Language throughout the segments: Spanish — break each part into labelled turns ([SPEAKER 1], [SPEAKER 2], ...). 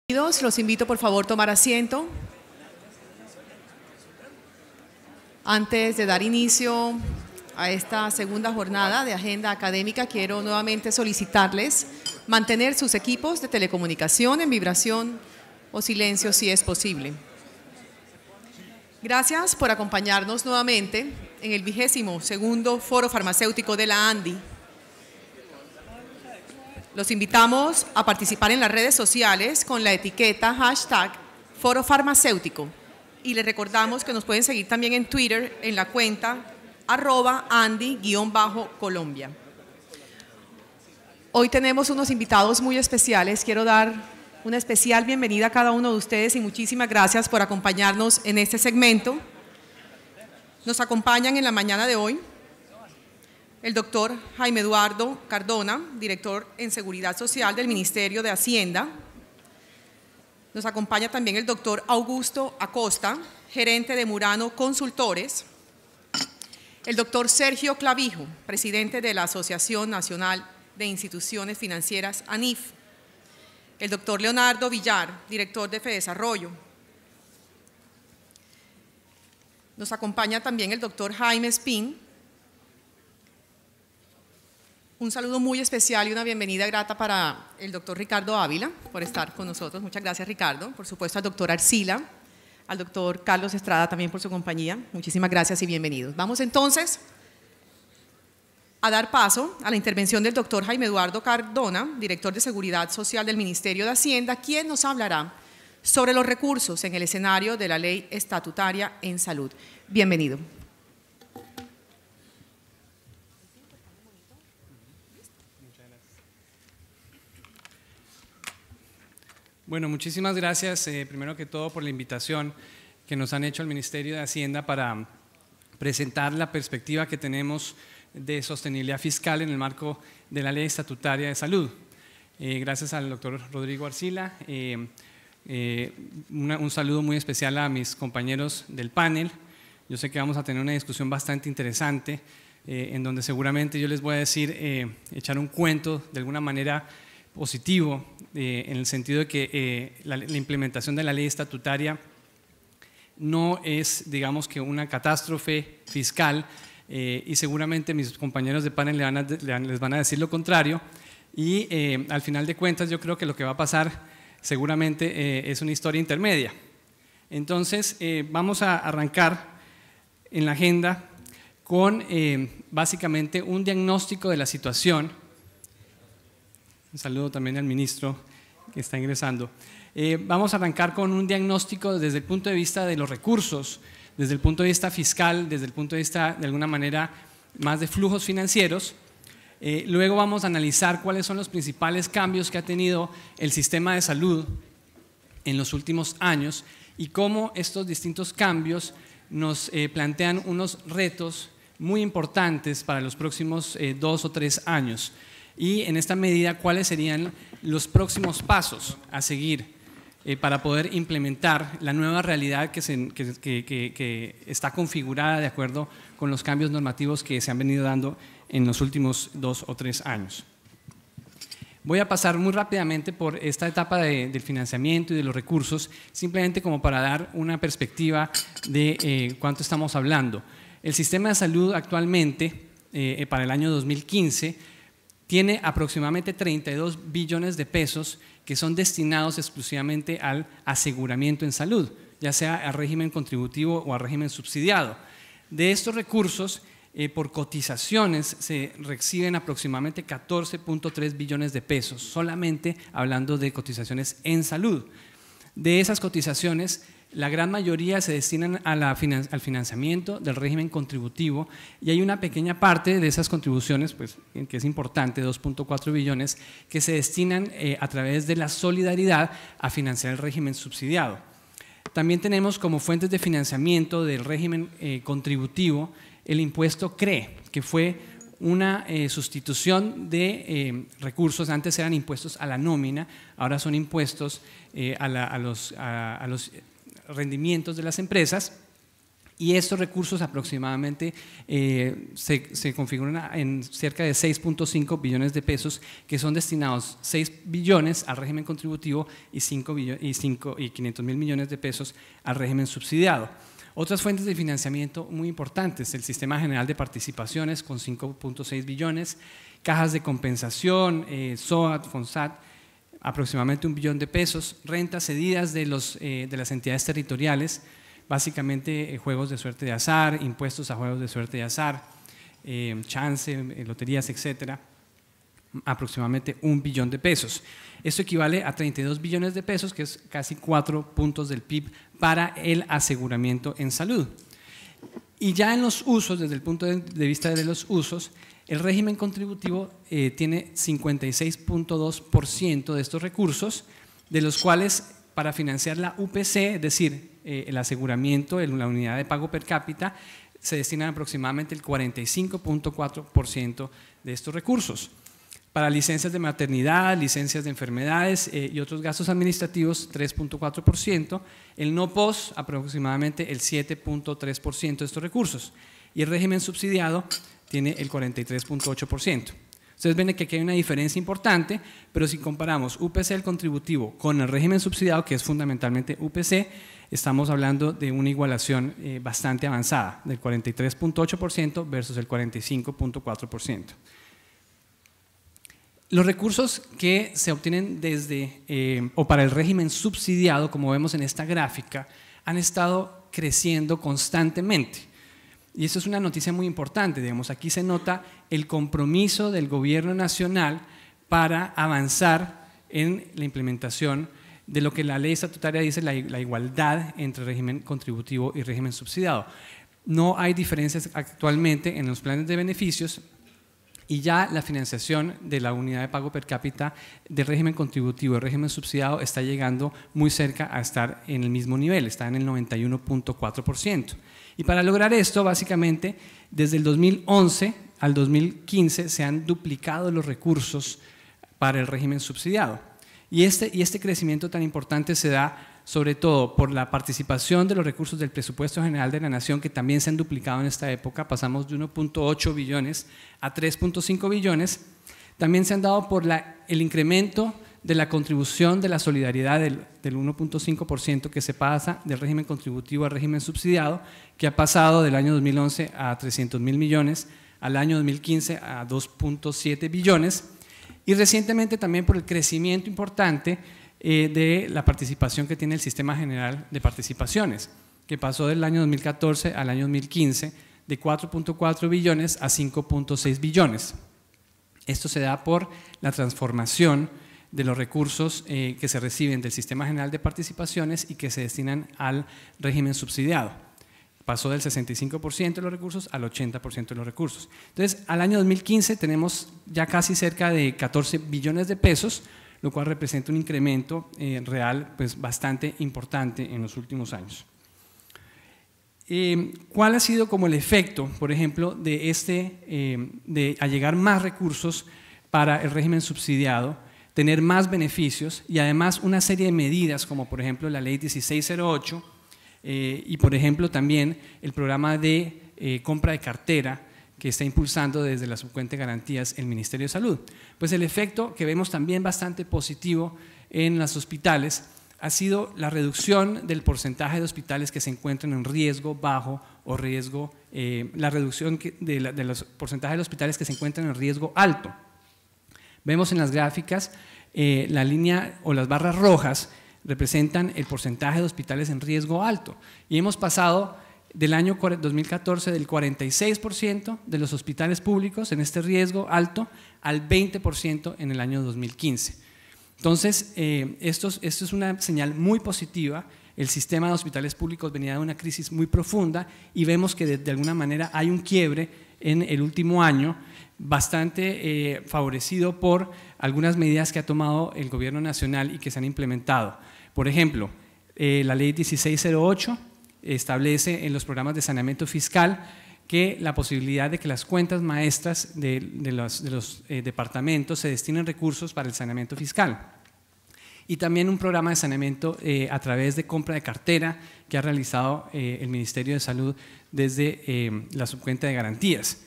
[SPEAKER 1] Los invito por favor a tomar asiento. Antes de dar inicio a esta segunda jornada de agenda académica, quiero nuevamente solicitarles mantener sus equipos de telecomunicación en vibración o silencio si es posible. Gracias por acompañarnos nuevamente en el 22º Foro Farmacéutico de la ANDI. Los invitamos a participar en las redes sociales con la etiqueta #Foro Farmacéutico y les recordamos que nos pueden seguir también en Twitter en la cuenta @Andi_Colombia. Hoy tenemos unos invitados muy especiales. Quiero dar una especial bienvenida a cada uno de ustedes y muchísimas gracias por acompañarnos en este segmento. Nos acompañan en la mañana de hoy el doctor Jaime Eduardo Cardona, director en Seguridad Social del Ministerio de Hacienda. Nos acompaña también el doctor Augusto Acosta, gerente de Murano Consultores. El doctor Sergio Clavijo, presidente de la Asociación Nacional de Instituciones Financieras, ANIF. El doctor Leonardo Villar, director de FEDesarrollo. Nos acompaña también el doctor Jaime Espín. Un saludo muy especial y una bienvenida grata para el doctor Ricardo Ávila por estar con nosotros. Muchas gracias, Ricardo. Por supuesto, al doctor Arcila, al doctor Carlos Estrada también por su compañía. Muchísimas gracias y bienvenidos. Vamos entonces a dar paso a la intervención del doctor Jaime Eduardo Cardona, director de Seguridad Social del Ministerio de Hacienda, quien nos hablará sobre los recursos en el escenario de la ley estatutaria en salud. Bienvenido.
[SPEAKER 2] Bueno, muchísimas gracias, primero que todo, por la invitación que nos han hecho al Ministerio de Hacienda para presentar la perspectiva que tenemos de sostenibilidad fiscal en el marco de la Ley Estatutaria de Salud. Gracias al doctor Rodrigo Arcila. Un saludo muy especial a mis compañeros del panel. Yo sé que vamos a tener una discusión bastante interesante en donde seguramente yo les voy a decir, echar un cuento de alguna manera positivo, en el sentido de que la implementación de la ley estatutaria no es, digamos, que una catástrofe fiscal, y seguramente mis compañeros de panel les van a decir lo contrario, y al final de cuentas yo creo que lo que va a pasar seguramente es una historia intermedia. Entonces vamos a arrancar en la agenda con básicamente un diagnóstico de la situación. Un saludo también al ministro que está ingresando. Vamos a arrancar con un diagnóstico desde el punto de vista de los recursos, desde el punto de vista fiscal, desde el punto de vista de alguna manera más de flujos financieros. Luego vamos a analizar cuáles son los principales cambios que ha tenido el sistema de salud en los últimos años y cómo estos distintos cambios nos plantean unos retos muy importantes para los próximos 2 o 3 años. Y en esta medida, ¿cuáles serían los próximos pasos a seguir para poder implementar la nueva realidad que está configurada de acuerdo con los cambios normativos que se han venido dando en los últimos 2 o 3 años? Voy a pasar muy rápidamente por esta etapa del financiamiento y de los recursos, simplemente como para dar una perspectiva de cuánto estamos hablando. El sistema de salud actualmente, para el año 2015, tiene aproximadamente 32 billones de pesos que son destinados exclusivamente al aseguramiento en salud, ya sea al régimen contributivo o al régimen subsidiado. De estos recursos, por cotizaciones, se reciben aproximadamente 14.3 billones de pesos, solamente hablando de cotizaciones en salud. De esas cotizaciones, la gran mayoría se destinan al financiamiento del régimen contributivo y hay una pequeña parte de esas contribuciones, pues, que es importante, 2.4 billones, que se destinan a través de la solidaridad a financiar el régimen subsidiado. También tenemos como fuentes de financiamiento del régimen contributivo el impuesto CRE, que fue una sustitución de recursos. Antes eran impuestos a la nómina, ahora son impuestos a los rendimientos de las empresas, Y estos recursos aproximadamente se configuran en cerca de 6.5 billones de pesos, que son destinados 6 billones al régimen contributivo y 500 mil millones de pesos al régimen subsidiado. Otras fuentes de financiamiento muy importantes: el Sistema General de Participaciones con 5.6 billones, cajas de compensación, SOAT, FONSAT, aproximadamente 1 billón de pesos, rentas cedidas de las entidades territoriales, básicamente juegos de suerte de azar, impuestos a juegos de suerte de azar, chance, loterías, etcétera, aproximadamente 1 billón de pesos. Esto equivale a 32 billones de pesos, que es casi 4 puntos del PIB para el aseguramiento en salud. Y ya en los usos, desde el punto de vista de los usos, el régimen contributivo tiene 56.2% de estos recursos, de los cuales para financiar la UPC, es decir, el aseguramiento en la unidad de pago per cápita, se destinan aproximadamente el 45.4% de estos recursos. Para licencias de maternidad, licencias de enfermedades y otros gastos administrativos, 3.4%, el no POS aproximadamente el 7.3% de estos recursos, y el régimen subsidiado tiene el 43.8%. Ustedes ven que aquí hay una diferencia importante, pero si comparamos UPC el contributivo con el régimen subsidiado, que es fundamentalmente UPC, estamos hablando de una igualación bastante avanzada, del 43.8% versus el 45.4%. Los recursos que se obtienen desde o para el régimen subsidiado, como vemos en esta gráfica, han estado creciendo constantemente. Y eso es una noticia muy importante, digamos, aquí se nota el compromiso del gobierno nacional para avanzar en la implementación de lo que la ley estatutaria dice, la igualdad entre régimen contributivo y régimen subsidiado. No hay diferencias actualmente en los planes de beneficios, y ya la financiación de la unidad de pago per cápita del régimen contributivo y régimen subsidiado está llegando muy cerca a estar en el mismo nivel, está en el 91.4%. Y para lograr esto, básicamente, desde el 2011 al 2015 se han duplicado los recursos para el régimen subsidiado. Y este crecimiento tan importante se da sobre todo por la participación de los recursos del presupuesto general de la Nación, que también se han duplicado en esta época, pasamos de 1.8 billones a 3.5 billones. También se han dado por el incremento de la contribución de la solidaridad del 1.5% que se pasa del régimen contributivo al régimen subsidiado, que ha pasado del año 2011 a 300 mil millones, al año 2015 a 2.7 billones, y recientemente también por el crecimiento importante de la participación que tiene el Sistema General de Participaciones, que pasó del año 2014 al año 2015 de 4.4 billones a 5.6 billones. Esto se da por la transformación de los recursos que se reciben del Sistema General de Participaciones y que se destinan al régimen subsidiado. Pasó del 65% de los recursos al 80% de los recursos. Entonces, al año 2015 tenemos ya casi cerca de 14 billones de pesos, lo cual representa un incremento real pues, bastante importante en los últimos años. ¿Cuál ha sido como el efecto, por ejemplo, de allegar más recursos para el régimen subsidiado, tener más beneficios y además una serie de medidas como por ejemplo la ley 1608 y por ejemplo también el programa de compra de cartera que está impulsando desde la subcuenta de garantías el Ministerio de Salud? Pues el efecto que vemos también bastante positivo en los hospitales ha sido la reducción del porcentaje de hospitales que se encuentran en riesgo bajo o riesgo, la reducción de los porcentajes de hospitales que se encuentran en riesgo alto. Vemos en las gráficas la línea o las barras rojas representan el porcentaje de hospitales en riesgo alto y hemos pasado del año 2014 del 46% de los hospitales públicos en este riesgo alto al 20% en el año 2015. Entonces, esto es una señal muy positiva. El sistema de hospitales públicos venía de una crisis muy profunda y vemos que de alguna manera hay un quiebre en el último año bastante favorecido por algunas medidas que ha tomado el gobierno nacional y que se han implementado. Por ejemplo, la ley 1608 establece en los programas de saneamiento fiscal que la posibilidad de que las cuentas maestras de los departamentos se destinen recursos para el saneamiento fiscal. y también un programa de saneamiento a través de compra de cartera que ha realizado el Ministerio de Salud desde la subcuenta de garantías.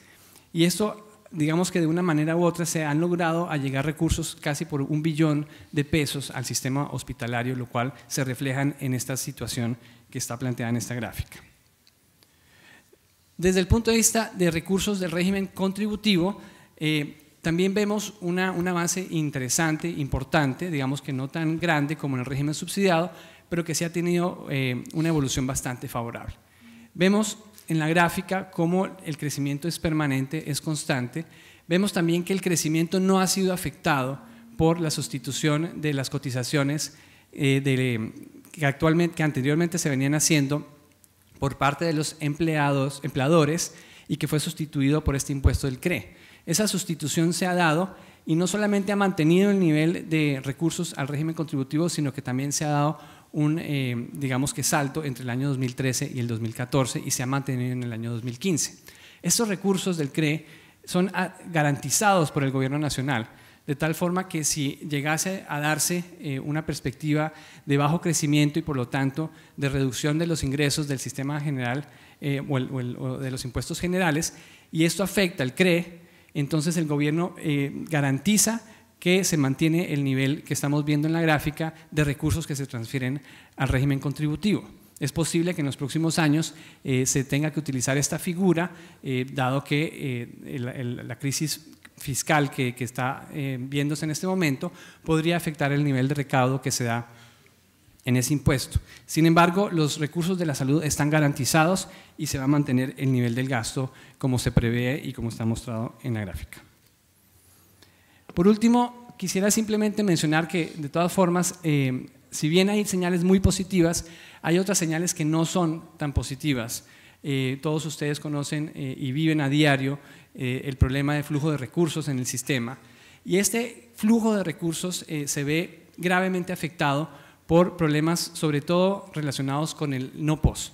[SPEAKER 2] Y esto, digamos que de una manera u otra se han logrado allegar recursos casi por 1 billón de pesos al sistema hospitalario, lo cual se refleja en esta situación que está planteada en esta gráfica. Desde el punto de vista de recursos del régimen contributivo, también vemos un avance interesante, importante, digamos que no tan grande como en el régimen subsidiado, pero que sí ha tenido una evolución bastante favorable. Vemos en la gráfica cómo el crecimiento es permanente, es constante. Vemos también que el crecimiento no ha sido afectado por la sustitución de las cotizaciones que anteriormente se venían haciendo por parte de los empleadores y que fue sustituido por este impuesto del CRE. Esa sustitución se ha dado y no solamente ha mantenido el nivel de recursos al régimen contributivo, sino que también se ha dado un, digamos que salto entre el año 2013 y el 2014 y se ha mantenido en el año 2015. Estos recursos del CRE son garantizados por el Gobierno Nacional, de tal forma que si llegase a darse una perspectiva de bajo crecimiento y por lo tanto de reducción de los ingresos del sistema general o de los impuestos generales, y esto afecta al CRE, entonces el gobierno garantiza que se mantiene el nivel que estamos viendo en la gráfica de recursos que se transfieren al régimen contributivo. Es posible que en los próximos años se tenga que utilizar esta figura, dado que la crisis fiscal que está viéndose en este momento podría afectar el nivel de recaudo que se da en ese impuesto. Sin embargo, los recursos de la salud están garantizados y se va a mantener el nivel del gasto como se prevé y como está mostrado en la gráfica. Por último, quisiera simplemente mencionar que de todas formas, si bien hay señales muy positivas, hay otras señales que no son tan positivas. Todos ustedes conocen y viven a diario el problema de flujo de recursos en el sistema, y este flujo de recursos se ve gravemente afectado por problemas sobre todo relacionados con el no-POS.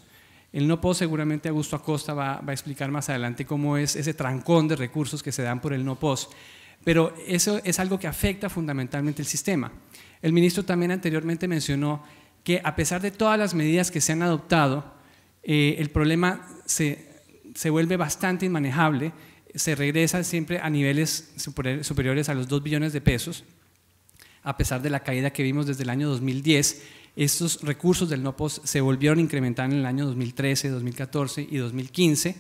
[SPEAKER 2] El no-POS seguramente Augusto Acosta va a explicar más adelante cómo es ese trancón de recursos que se dan por el no-POS, pero eso es algo que afecta fundamentalmente el sistema. El ministro también anteriormente mencionó que a pesar de todas las medidas que se han adoptado, el problema se vuelve bastante inmanejable, se regresa siempre a niveles superiores a los 2 billones de pesos, a pesar de la caída que vimos desde el año 2010. Estos recursos del no-POS se volvieron a incrementar en el año 2013, 2014 y 2015.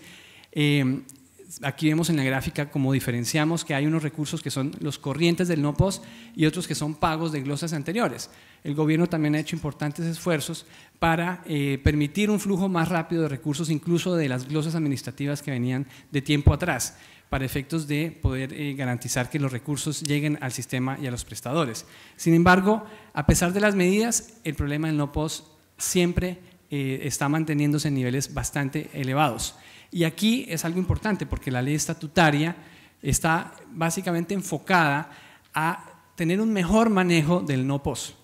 [SPEAKER 2] Aquí vemos en la gráfica cómo diferenciamos que hay unos recursos que son los corrientes del no-POS y otros que son pagos de glosas anteriores. El gobierno también ha hecho importantes esfuerzos para permitir un flujo más rápido de recursos, incluso de las glosas administrativas que venían de tiempo atrás, para efectos de poder garantizar que los recursos lleguen al sistema y a los prestadores. Sin embargo, a pesar de las medidas, el problema del no-POS siempre está manteniéndose en niveles bastante elevados. Y aquí es algo importante porque la ley estatutaria está básicamente enfocada a tener un mejor manejo del no-POS.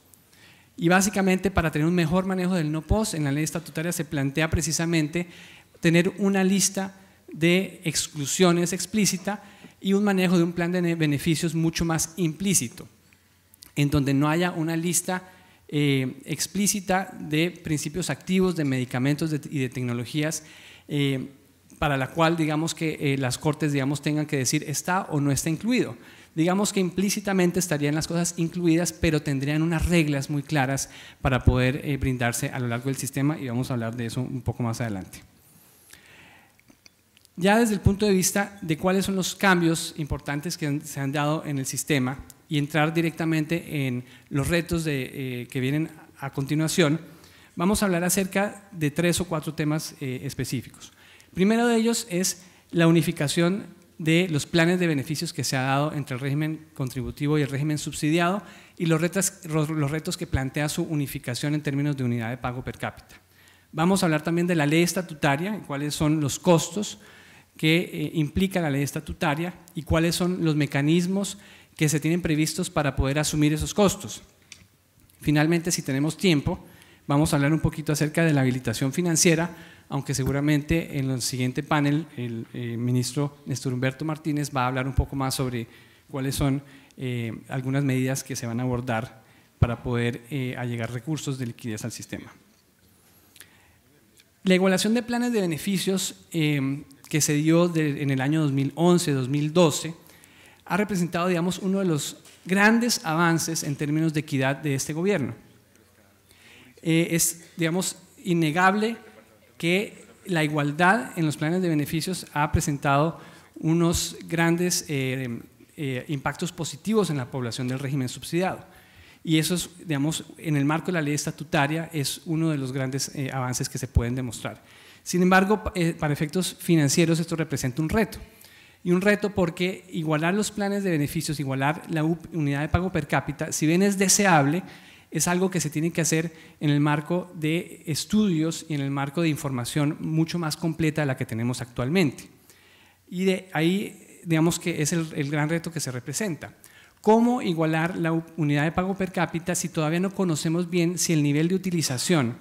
[SPEAKER 2] Y básicamente para tener un mejor manejo del no-POS, en la ley estatutaria se plantea precisamente tener una lista de exclusiones explícita y un manejo de un plan de beneficios mucho más implícito, en donde no haya una lista explícita de principios activos, de medicamentos y de tecnologías para la cual digamos que las cortes tengan que decir está o no está incluido. Digamos que implícitamente estarían las cosas incluidas, pero tendrían unas reglas muy claras para poder brindarse a lo largo del sistema, y vamos a hablar de eso un poco más adelante. Ya desde el punto de vista de cuáles son los cambios importantes que se han dado en el sistema y entrar directamente en los retos que vienen a continuación, vamos a hablar acerca de 3 o 4 temas específicos. Primero de ellos es la unificación de los planes de beneficios que se ha dado entre el régimen contributivo y el régimen subsidiado y los retos que plantea su unificación en términos de unidad de pago per cápita. Vamos a hablar también de la ley estatutaria, cuáles son los costos que implica la ley estatutaria y cuáles son los mecanismos que se tienen previstos para poder asumir esos costos. Finalmente, si tenemos tiempo, vamos a hablar un poquito acerca de la habilitación financiera, aunque seguramente en el siguiente panel el ministro Néstor Humberto Martínez va a hablar un poco más sobre cuáles son algunas medidas que se van a abordar para poder allegar recursos de liquidez al sistema. La igualación de planes de beneficios que se dio en el año 2011-2012 ha representado, digamos, uno de los grandes avances en términos de equidad de este gobierno. Es, digamos, innegable que la igualdad en los planes de beneficios ha presentado unos grandes impactos positivos en la población del régimen subsidiado. Y eso es, digamos, en el marco de la ley estatutaria, es uno de los grandes avances que se pueden demostrar. Sin embargo, para efectos financieros esto representa un reto. Y un reto porque igualar los planes de beneficios, igualar la unidad de pago per cápita, si bien es deseable, es algo que se tiene que hacer en el marco de estudios y en el marco de información mucho más completa de la que tenemos actualmente. Y de ahí, digamos que es el gran reto que se representa. ¿Cómo igualar la unidad de pago per cápita si todavía no conocemos bien si el nivel de utilización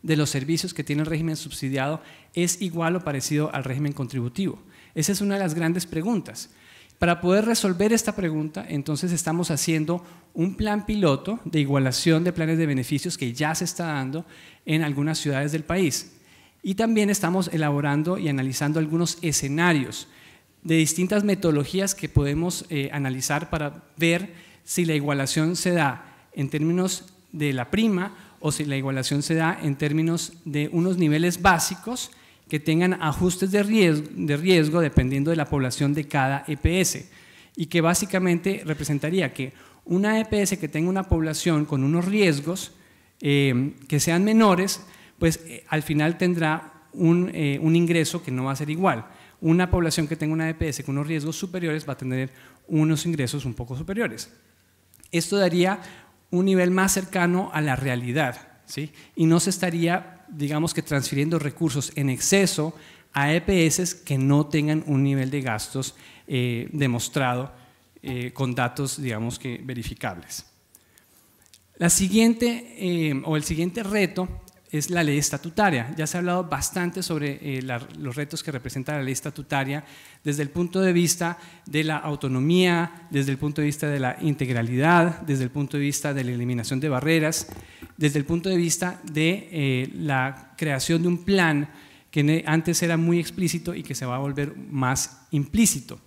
[SPEAKER 2] de los servicios que tiene el régimen subsidiado es igual o parecido al régimen contributivo? Esa es una de las grandes preguntas. Para poder resolver esta pregunta, entonces estamos haciendo un plan piloto de igualación de planes de beneficios que ya se está dando en algunas ciudades del país. Y también estamos elaborando y analizando algunos escenarios de distintas metodologías que podemos analizar para ver si la igualación se da en términos de la prima o si la igualación se da en términos de unos niveles básicos que tengan ajustes de riesgo dependiendo de la población de cada EPS y que básicamente representaría que una EPS que tenga una población con unos riesgos que sean menores, pues al final tendrá un ingreso que no va a ser igual. Una población que tenga una EPS con unos riesgos superiores va a tener unos ingresos un poco superiores. Esto daría un nivel más cercano a la realidad, ¿sí? Y no se estaría, digamos que transfiriendo recursos en exceso a EPS que no tengan un nivel de gastos demostrado con datos, digamos que verificables. El siguiente reto es la ley estatutaria. Ya se ha hablado bastante sobre los retos que representa la ley estatutaria desde el punto de vista de la autonomía, desde el punto de vista de la integralidad, desde el punto de vista de la eliminación de barreras, desde el punto de vista de la creación de un plan que antes era muy explícito y que se va a volver más implícito.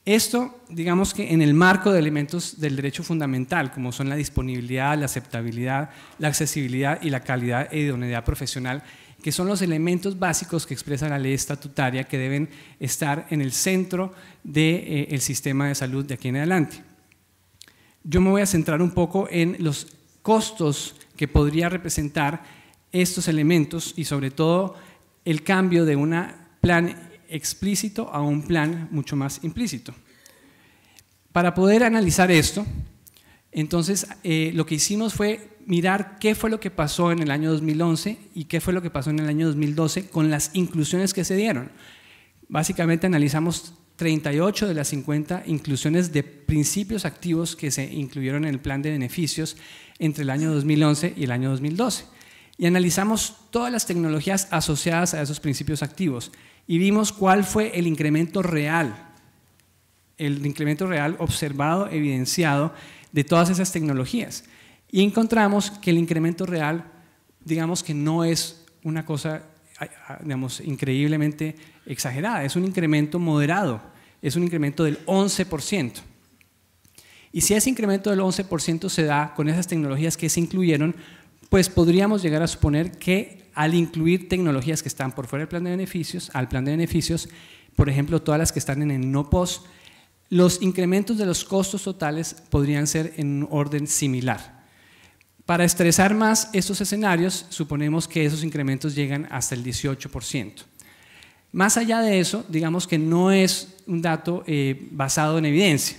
[SPEAKER 2] Esto, digamos que en el marco de elementos del derecho fundamental, como son la disponibilidad, la aceptabilidad, la accesibilidad y la calidad e idoneidad profesional, que son los elementos básicos que expresa la ley estatutaria que deben estar en el centro del sistema de salud de aquí en adelante. Yo me voy a centrar un poco en los costos que podría representar estos elementos y sobre todo el cambio de un plan explícito a un plan mucho más implícito. Para poder analizar esto, entonces lo que hicimos fue mirar qué fue lo que pasó en el año 2011 y qué fue lo que pasó en el año 2012 con las inclusiones que se dieron. Básicamente analizamos 38 de las 50 inclusiones de principios activos que se incluyeron en el plan de beneficios entre el año 2011 y el año 2012. Y analizamos todas las tecnologías asociadas a esos principios activos y vimos cuál fue el incremento real observado, evidenciado de todas esas tecnologías. Y encontramos que el incremento real, digamos que no es una cosa, digamos, increíblemente exagerada, es un incremento moderado, es un incremento del 11%. Y si ese incremento del 11% se da con esas tecnologías que se incluyeron, pues podríamos llegar a suponer que al incluir tecnologías que están por fuera del plan de beneficios, al plan de beneficios, por ejemplo, todas las que están en el no POS, los incrementos de los costos totales podrían ser en un orden similar. Para estresar más estos escenarios, suponemos que esos incrementos llegan hasta el 18%. Más allá de eso, digamos que no es un dato basado en evidencia.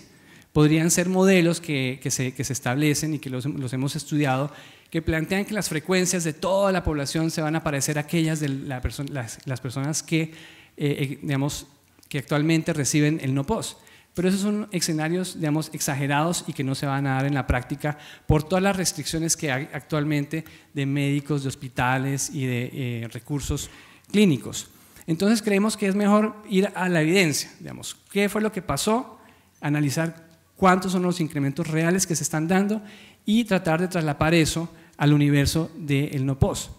[SPEAKER 2] Podrían ser modelos que se establecen y que los hemos estudiado, que plantean que las frecuencias de toda la población se van a parecer a aquellas de las personas que, digamos, que actualmente reciben el no POS. Pero esos son escenarios, digamos, exagerados y que no se van a dar en la práctica por todas las restricciones que hay actualmente de médicos, de hospitales y de recursos clínicos. Entonces creemos que es mejor ir a la evidencia, digamos, qué fue lo que pasó, analizar cuántos son los incrementos reales que se están dando y tratar de traslapar eso al universo del no-POS.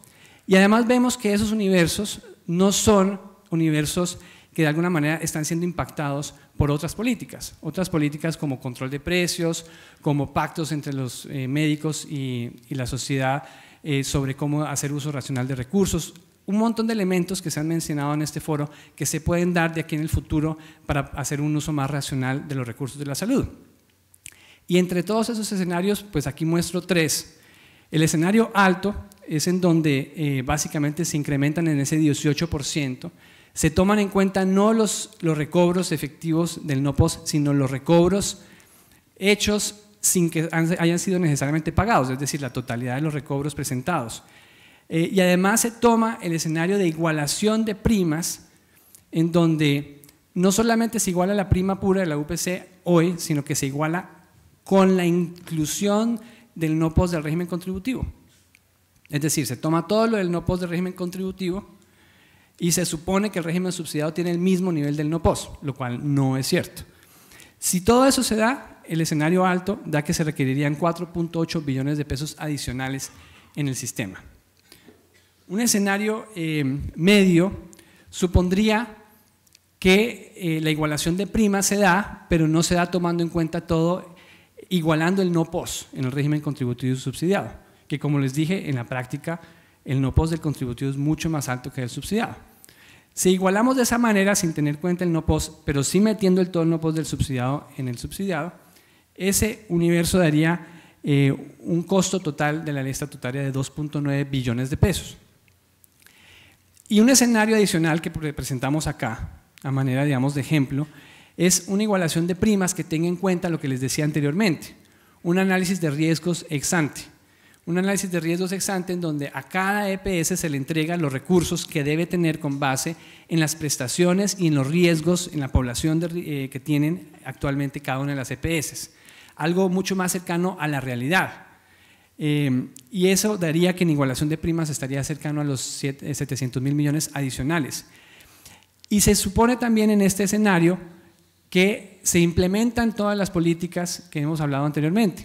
[SPEAKER 2] Y además vemos que esos universos no son universos que de alguna manera están siendo impactados por otras políticas como control de precios, como pactos entre los médicos y la sociedad sobre cómo hacer uso racional de recursos, un montón de elementos que se han mencionado en este foro que se pueden dar de aquí en el futuro para hacer un uso más racional de los recursos de la salud. Y entre todos esos escenarios, pues aquí muestro 3. El escenario alto es en donde básicamente se incrementan en ese 18%, se toman en cuenta no los recobros efectivos del no-POS, sino los recobros hechos sin que hayan sido necesariamente pagados, es decir, la totalidad de los recobros presentados. Y además se toma el escenario de igualación de primas, en donde no solamente se iguala la prima pura de la UPC hoy, sino que se iguala con la inclusión del no-POS del régimen contributivo. Es decir, se toma todo lo del no-POS del régimen contributivo y se supone que el régimen subsidiado tiene el mismo nivel del no-POS, lo cual no es cierto. Si todo eso se da, el escenario alto da que se requerirían 4.8 billones de pesos adicionales en el sistema. Un escenario medio supondría que la igualación de primas se da, pero no se da tomando en cuenta todo, igualando el no-POS en el régimen contributivo subsidiado, que como les dije, en la práctica el no-POS del contributivo es mucho más alto que el subsidiado. Si igualamos de esa manera sin tener en cuenta el no-POS, pero sí metiendo todo el no-POS del subsidiado en el subsidiado, ese universo daría un costo total de la ley estatutaria de 2.9 billones de pesos. Y un escenario adicional que presentamos acá, a manera, digamos, de ejemplo, es una igualación de primas que tenga en cuenta lo que les decía anteriormente, un análisis de riesgos ex ante. Un análisis de riesgos ex ante en donde a cada EPS se le entregan los recursos que debe tener con base en las prestaciones y en los riesgos en la población que tienen actualmente cada una de las EPS. Algo mucho más cercano a la realidad. Y eso daría que en igualación de primas estaría cercano a los 700.000 millones adicionales. Y se supone también en este escenario que se implementan todas las políticas que hemos hablado anteriormente.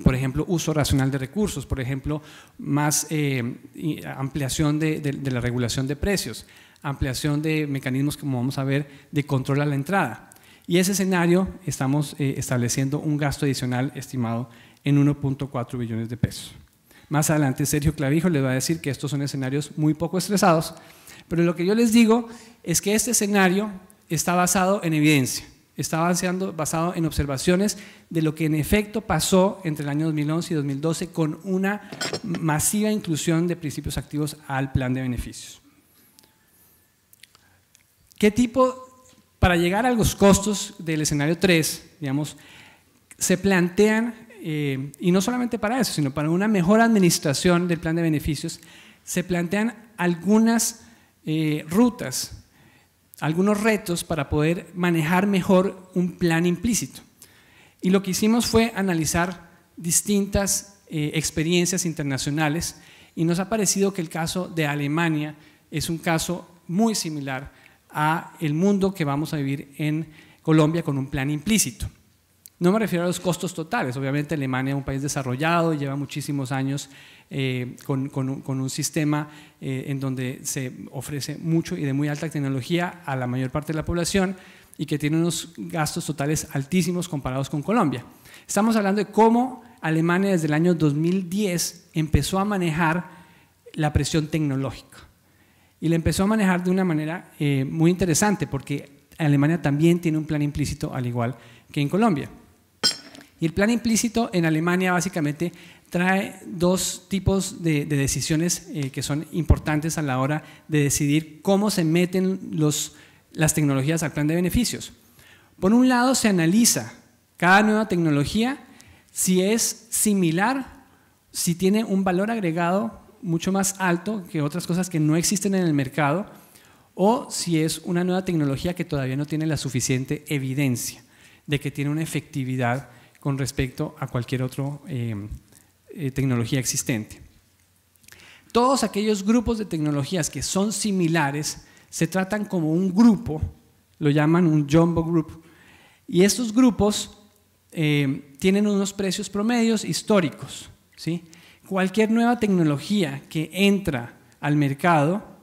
[SPEAKER 2] Por ejemplo, uso racional de recursos, por ejemplo, más ampliación de la regulación de precios, ampliación de mecanismos, como vamos a ver, de control a la entrada. Y ese escenario estamos estableciendo un gasto adicional estimado en 1.4 billones de pesos. Más adelante Sergio Clavijo les va a decir que estos son escenarios muy poco estresados, pero lo que yo les digo es que este escenario está basado en evidencia, está basado en observaciones de lo que en efecto pasó entre el año 2011 y 2012 con una masiva inclusión de principios activos al plan de beneficios. ¿Qué tipo, para llegar a los costos del escenario 3, digamos, se plantean, y no solamente para eso, sino para una mejor administración del plan de beneficios, se plantean algunas rutas, algunos retos para poder manejar mejor un plan implícito. Y lo que hicimos fue analizar distintas experiencias internacionales y nos ha parecido que el caso de Alemania es un caso muy similar a el mundo que vamos a vivir en Colombia con un plan implícito. No me refiero a los costos totales, obviamente Alemania es un país desarrollado y lleva muchísimos años con un sistema en donde se ofrece mucho y de muy alta tecnología a la mayor parte de la población y que tiene unos gastos totales altísimos comparados con Colombia. Estamos hablando de cómo Alemania desde el año 2010 empezó a manejar la presión tecnológica y la empezó a manejar de una manera muy interesante porque Alemania también tiene un plan implícito al igual que en Colombia. Y el plan implícito en Alemania básicamente trae dos tipos de decisiones que son importantes a la hora de decidir cómo se meten las tecnologías al plan de beneficios. Por un lado se analiza cada nueva tecnología si es similar, si tiene un valor agregado mucho más alto que otras cosas que no existen en el mercado o si es una nueva tecnología que todavía no tiene la suficiente evidencia de que tiene una efectividad con respecto a cualquier otra tecnología existente. Todos aquellos grupos de tecnologías que son similares se tratan como un grupo, lo llaman un jumbo group, y estos grupos tienen unos precios promedios históricos, ¿sí? Cualquier nueva tecnología que entra al mercado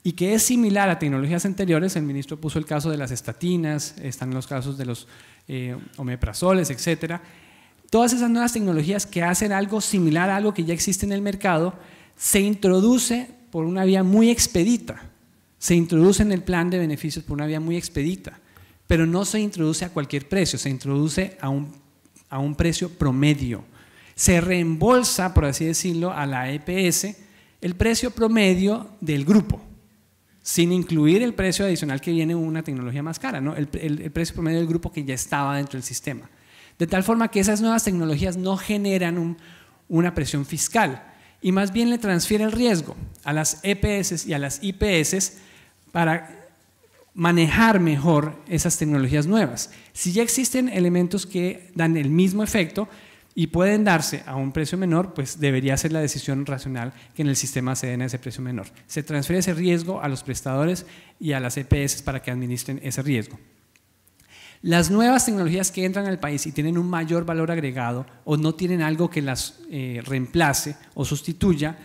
[SPEAKER 2] y que es similar a tecnologías anteriores, el ministro puso el caso de las estatinas, están los casos de los omeprazoles, etcétera. Todas esas nuevas tecnologías que hacen algo similar a algo que ya existe en el mercado, se introduce por una vía muy expedita, se introduce en el plan de beneficios por una vía muy expedita, pero no se introduce a cualquier precio, se introduce a un precio promedio. Se reembolsa, por así decirlo, a la EPS el precio promedio del grupo, sin incluir el precio adicional que viene una tecnología más cara, ¿no? el precio promedio del grupo que ya estaba dentro del sistema. De tal forma que esas nuevas tecnologías no generan una presión fiscal y más bien le transfiere el riesgo a las EPS y a las IPS para manejar mejor esas tecnologías nuevas. Si ya existen elementos que dan el mismo efecto y pueden darse a un precio menor, pues debería ser la decisión racional que en el sistema se den a ese precio menor. Se transfiere ese riesgo a los prestadores y a las EPS para que administren ese riesgo. Las nuevas tecnologías que entran al país y tienen un mayor valor agregado o no tienen algo que las reemplace o sustituya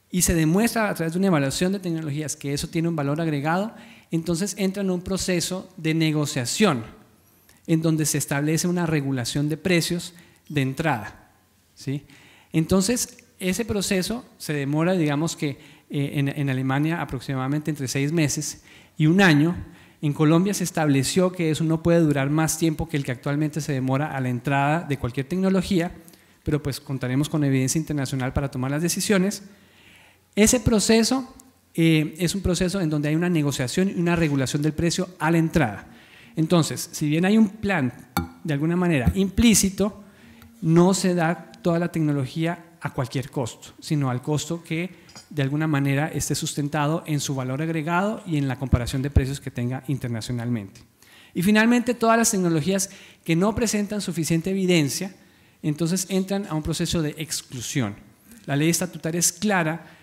[SPEAKER 2] y se demuestra a través de una evaluación de tecnologías que eso tiene un valor agregado, entonces entran en un proceso de negociación en donde se establece una regulación de precios de entrada, ¿sí? Entonces ese proceso se demora, digamos que en Alemania aproximadamente entre 6 meses y 1 año. En Colombia se estableció que eso no puede durar más tiempo que el que actualmente se demora a la entrada de cualquier tecnología, pero pues contaremos con evidencia internacional para tomar las decisiones. Ese proceso es un proceso en donde hay una negociación y una regulación del precio a la entrada. Entonces, si bien hay un plan de alguna manera implícito, no se da toda la tecnología a cualquier costo, sino al costo que de alguna manera esté sustentado en su valor agregado y en la comparación de precios que tenga internacionalmente. Y finalmente, todas las tecnologías que no presentan suficiente evidencia, entonces entran a un proceso de exclusión. La ley estatutaria es clara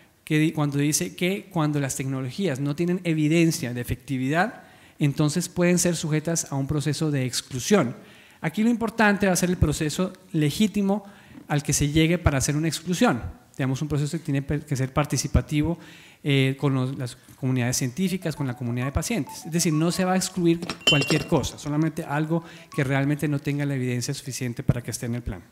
[SPEAKER 2] cuando dice que cuando las tecnologías no tienen evidencia de efectividad, entonces pueden ser sujetas a un proceso de exclusión. Aquí lo importante va a ser el proceso legítimo al que se llegue para hacer una exclusión. Digamos, un proceso que tiene que ser participativo con las comunidades científicas, con la comunidad de pacientes. Es decir, no se va a excluir cualquier cosa, solamente algo que realmente no tenga la evidencia suficiente para que esté en el plan.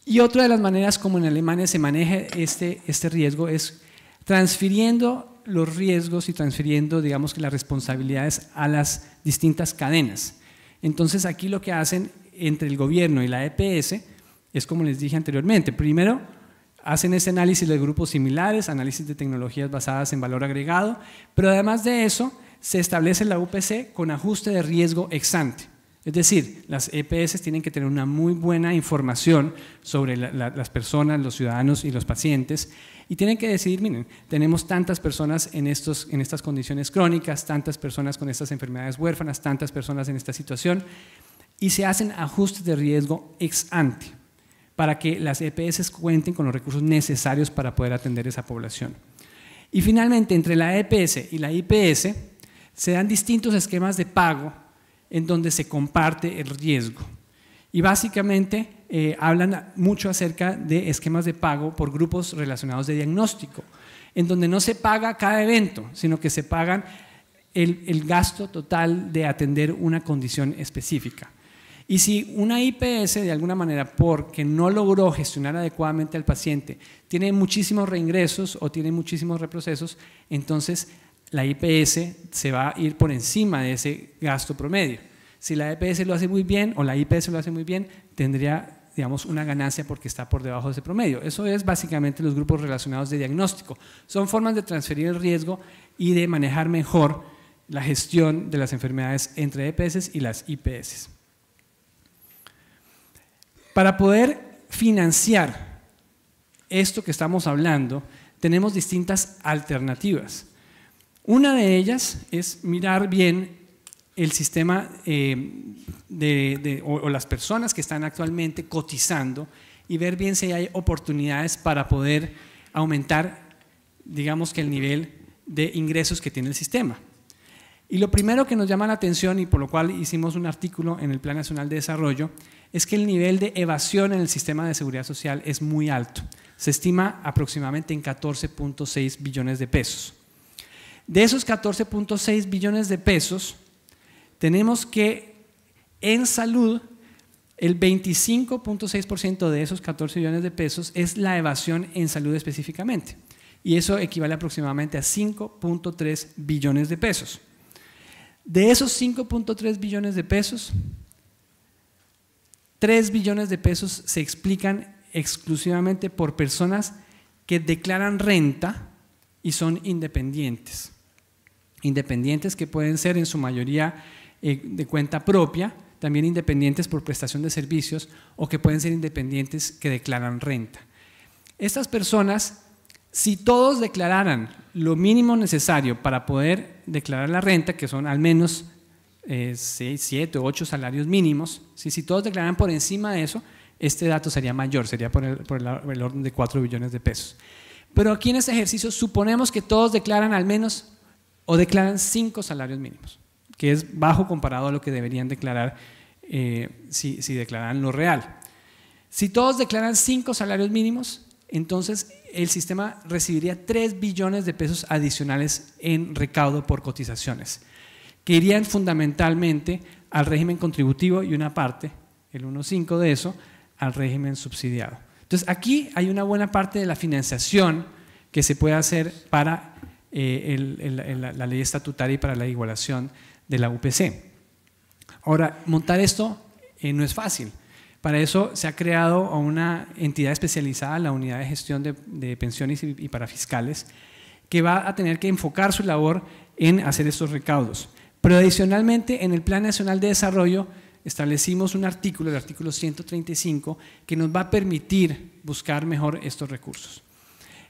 [SPEAKER 2] Y otra de las maneras como en Alemania se maneja este riesgo es transfiriendo los riesgos y transfiriendo, digamos, que las responsabilidades a las distintas cadenas. Entonces aquí lo que hacen entre el gobierno y la EPS es como les dije anteriormente. Primero hacen ese análisis de grupos similares, análisis de tecnologías basadas en valor agregado, pero además de eso se establece la UPC con ajuste de riesgo ex ante. Es decir, las EPS tienen que tener una muy buena información sobre las personas, los ciudadanos y los pacientes y tienen que decidir, miren, tenemos tantas personas en estas condiciones crónicas, tantas personas con estas enfermedades huérfanas, tantas personas en esta situación y se hacen ajustes de riesgo ex ante para que las EPS cuenten con los recursos necesarios para poder atender esa población. Y finalmente, entre la EPS y la IPS se dan distintos esquemas de pago en donde se comparte el riesgo. Y básicamente hablan mucho acerca de esquemas de pago por grupos relacionados de diagnóstico, en donde no se paga cada evento, sino que se pagan el gasto total de atender una condición específica. Y si una IPS de alguna manera, porque no logró gestionar adecuadamente al paciente, tiene muchísimos reingresos o tiene muchísimos reprocesos, entonces la IPS se va a ir por encima de ese gasto promedio. Si la EPS lo hace muy bien o la IPS lo hace muy bien, tendría, digamos, una ganancia porque está por debajo de ese promedio. Eso es básicamente los grupos relacionados de diagnóstico. Son formas de transferir el riesgo y de manejar mejor la gestión de las enfermedades entre EPS y las IPS. Para poder financiar esto que estamos hablando, tenemos distintas alternativas. Una de ellas es mirar bien el sistema o las personas que están actualmente cotizando y ver bien si hay oportunidades para poder aumentar, digamos que el nivel de ingresos que tiene el sistema. Y lo primero que nos llama la atención y por lo cual hicimos un artículo en el Plan Nacional de Desarrollo es que el nivel de evasión en el sistema de seguridad social es muy alto. Se estima aproximadamente en 14.6 billones de pesos. De esos 14.6 billones de pesos, tenemos que en salud el 25.6% de esos 14 billones de pesos es la evasión en salud específicamente. Y eso equivale aproximadamente a 5.3 billones de pesos. De esos 5.3 billones de pesos, 3 billones de pesos se explican exclusivamente por personas que declaran renta y son independientes. Independientes que pueden ser en su mayoría de cuenta propia, también independientes por prestación de servicios o que pueden ser independientes que declaran renta. Estas personas, si todos declararan lo mínimo necesario para poder declarar la renta, que son al menos 6, 7 o 8 salarios mínimos, si todos declararan por encima de eso, este dato sería mayor, sería por el orden de 4 billones de pesos. Pero aquí en este ejercicio suponemos que todos declaran al menos o declaran 5 salarios mínimos, que es bajo comparado a lo que deberían declarar si declaran lo real. Si todos declaran 5 salarios mínimos, entonces el sistema recibiría 3 billones de pesos adicionales en recaudo por cotizaciones, que irían fundamentalmente al régimen contributivo y una parte, el 1.5 de eso, al régimen subsidiado. Entonces aquí hay una buena parte de la financiación que se puede hacer para la ley estatutaria y para la igualación de la UPC. Ahora, montar esto no es fácil. Para eso se ha creado una entidad especializada, la Unidad de Gestión de Pensiones y Parafiscales, que va a tener que enfocar su labor en hacer estos recaudos. Pero adicionalmente, en el Plan Nacional de Desarrollo establecimos un artículo, el artículo 135, que nos va a permitir buscar mejor estos recursos.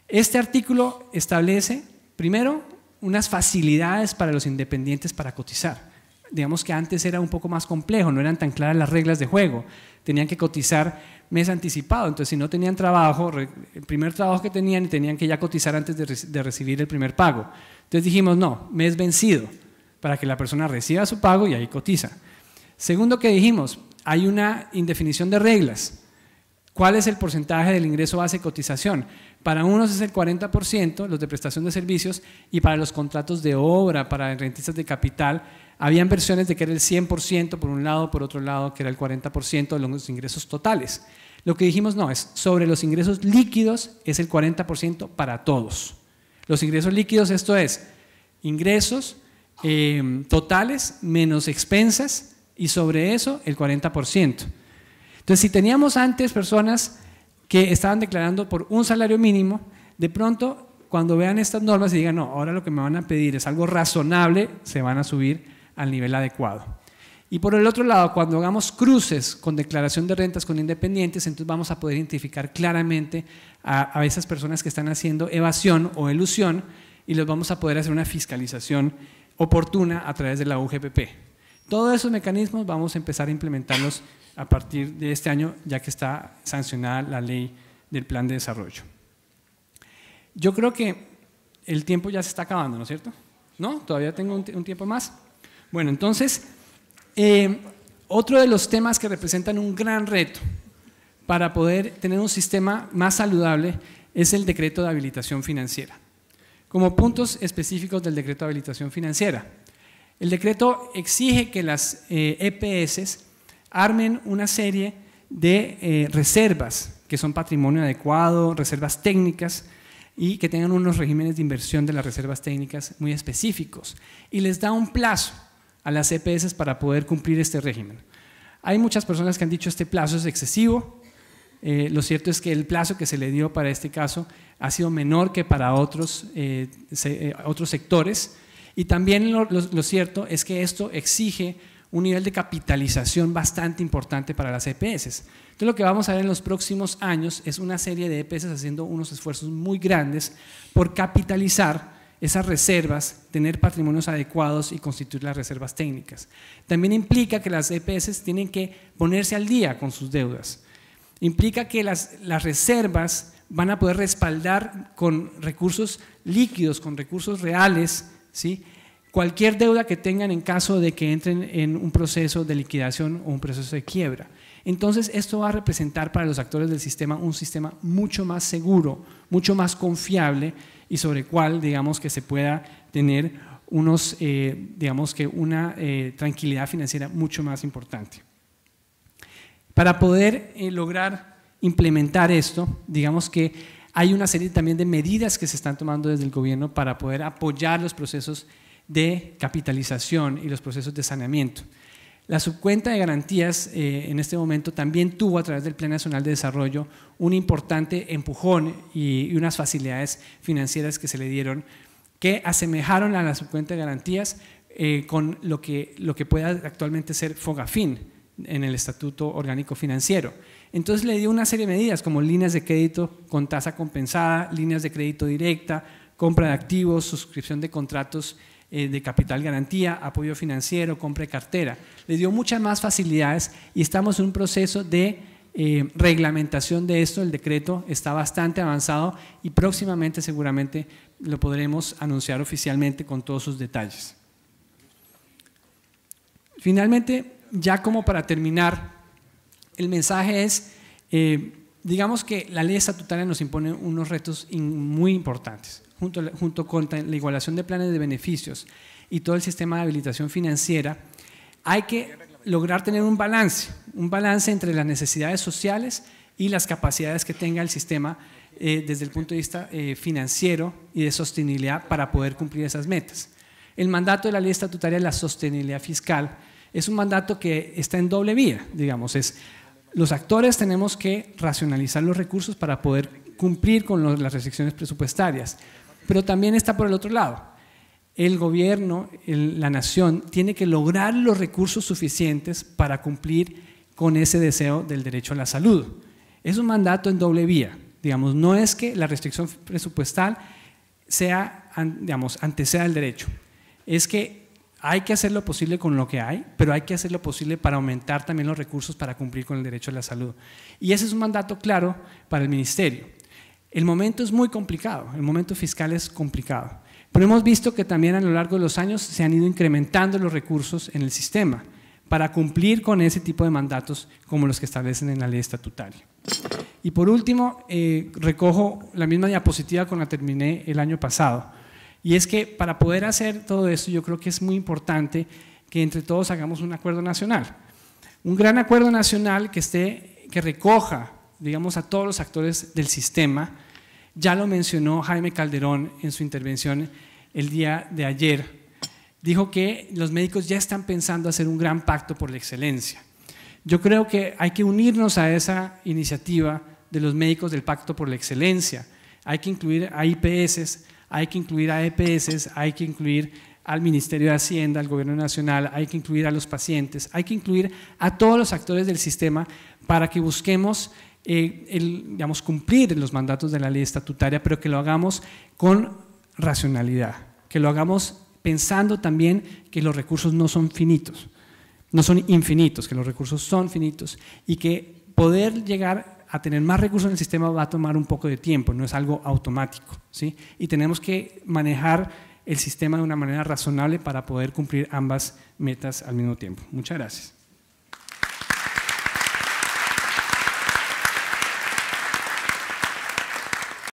[SPEAKER 2] Este artículo establece, primero, unas facilidades para los independientes para cotizar. Digamos que antes era un poco más complejo, no eran tan claras las reglas de juego, tenían que cotizar mes anticipado, entonces si no tenían trabajo, el primer trabajo que tenían que ya cotizar antes de recibir el primer pago. Entonces dijimos, no, mes vencido, para que la persona reciba su pago y ahí cotiza. Segundo que dijimos, hay una indefinición de reglas. ¿Cuál es el porcentaje del ingreso base de cotización? Para unos es el 40%, los de prestación de servicios, y para los contratos de obra, para rentistas de capital, habían versiones de que era el 100% por un lado, por otro lado que era el 40% de los ingresos totales. Lo que dijimos no, es sobre los ingresos líquidos es el 40% para todos. Los ingresos líquidos, esto es, ingresos totales menos expensas y sobre eso el 40%. Entonces, si teníamos antes personas que estaban declarando por un salario mínimo, de pronto cuando vean estas normas y digan, no, ahora lo que me van a pedir es algo razonable, se van a subir al nivel adecuado. Y por el otro lado, cuando hagamos cruces con declaración de rentas con independientes, entonces vamos a poder identificar claramente a esas personas que están haciendo evasión o elusión y les vamos a poder hacer una fiscalización oportuna a través de la UGPP. Todos esos mecanismos vamos a empezar a implementarlos a partir de este año, ya que está sancionada la ley del Plan de Desarrollo. Yo creo que el tiempo ya se está acabando, ¿no es cierto? ¿No? ¿Todavía tengo un tiempo más? Bueno, entonces, otro de los temas que representan un gran reto para poder tener un sistema más saludable es el decreto de habilitación financiera. Como puntos específicos del decreto de habilitación financiera, el decreto exige que las EPS armen una serie de reservas que son patrimonio adecuado, reservas técnicas y que tengan unos regímenes de inversión de las reservas técnicas muy específicos y les da un plazo a las EPS para poder cumplir este régimen. Hay muchas personas que han dicho este plazo es excesivo. Lo cierto es que el plazo que se le dio para este caso ha sido menor que para otros sectores y también lo cierto es que esto exige un nivel de capitalización bastante importante para las EPS. Entonces lo que vamos a ver en los próximos años es una serie de EPS haciendo unos esfuerzos muy grandes por capitalizar esas reservas, tener patrimonios adecuados y constituir las reservas técnicas. También implica que las EPS tienen que ponerse al día con sus deudas. Implica que las reservas van a poder respaldar con recursos líquidos, con recursos reales, ¿sí?, cualquier deuda que tengan en caso de que entren en un proceso de liquidación o un proceso de quiebra. Entonces, esto va a representar para los actores del sistema un sistema mucho más seguro, mucho más confiable y sobre el cual, digamos, que se pueda tener digamos que una tranquilidad financiera mucho más importante. Para poder lograr implementar esto, digamos que hay una serie también de medidas que se están tomando desde el gobierno para poder apoyar los procesos de capitalización y los procesos de saneamiento. La subcuenta de garantías en este momento también tuvo a través del Plan Nacional de Desarrollo un importante empujón y unas facilidades financieras que se le dieron que asemejaron a la subcuenta de garantías con lo que pueda actualmente ser FOGAFIN en el Estatuto Orgánico Financiero. Entonces le dio una serie de medidas como líneas de crédito con tasa compensada, líneas de crédito directa, compra de activos, suscripción de contratos de capital garantía, apoyo financiero, compra de cartera. Le dio muchas más facilidades y estamos en un proceso de reglamentación de esto. El decreto está bastante avanzado y próximamente seguramente lo podremos anunciar oficialmente con todos sus detalles. Finalmente, ya como para terminar, el mensaje es, digamos que la ley estatutaria nos impone unos retos muy importantes, junto con la igualación de planes de beneficios y todo el sistema de habilitación financiera. Hay que lograr tener un balance entre las necesidades sociales y las capacidades que tenga el sistema desde el punto de vista financiero y de sostenibilidad para poder cumplir esas metas. El mandato de la ley estatutaria de la sostenibilidad fiscal es un mandato que está en doble vía, digamos, los actores tenemos que racionalizar los recursos para poder cumplir con las restricciones presupuestarias, pero también está por el otro lado. El gobierno, la nación, tiene que lograr los recursos suficientes para cumplir con ese deseo del derecho a la salud. Es un mandato en doble vía, digamos, no es que la restricción presupuestal sea, digamos, anteceda el derecho, es que hay que hacer lo posible con lo que hay, pero hay que hacer lo posible para aumentar también los recursos para cumplir con el derecho a la salud. Y ese es un mandato claro para el ministerio. El momento es muy complicado, el momento fiscal es complicado, pero hemos visto que también a lo largo de los años se han ido incrementando los recursos en el sistema para cumplir con ese tipo de mandatos como los que establecen en la ley estatutaria. Y por último, recojo la misma diapositiva con la que terminé el año pasado. Y es que para poder hacer todo esto yo creo que es muy importante que entre todos hagamos un acuerdo nacional. Un gran acuerdo nacional que recoja, digamos, a todos los actores del sistema. Ya lo mencionó Jaime Calderón en su intervención el día de ayer. Dijo que los médicos ya están pensando hacer un gran pacto por la excelencia. Yo creo que hay que unirnos a esa iniciativa de los médicos del pacto por la excelencia. Hay que incluir a IPS, hay que incluir a EPS, hay que incluir al Ministerio de Hacienda, al Gobierno Nacional, hay que incluir a los pacientes, hay que incluir a todos los actores del sistema para que busquemos digamos, cumplir los mandatos de la ley estatutaria, pero que lo hagamos con racionalidad, que lo hagamos pensando también que los recursos no son finitos, no son infinitos, que los recursos son finitos y que poder llegar a tener más recursos en el sistema va a tomar un poco de tiempo, no es algo automático, ¿sí? Y tenemos que manejar el sistema de una manera razonable para poder cumplir ambas metas al mismo tiempo. Muchas gracias.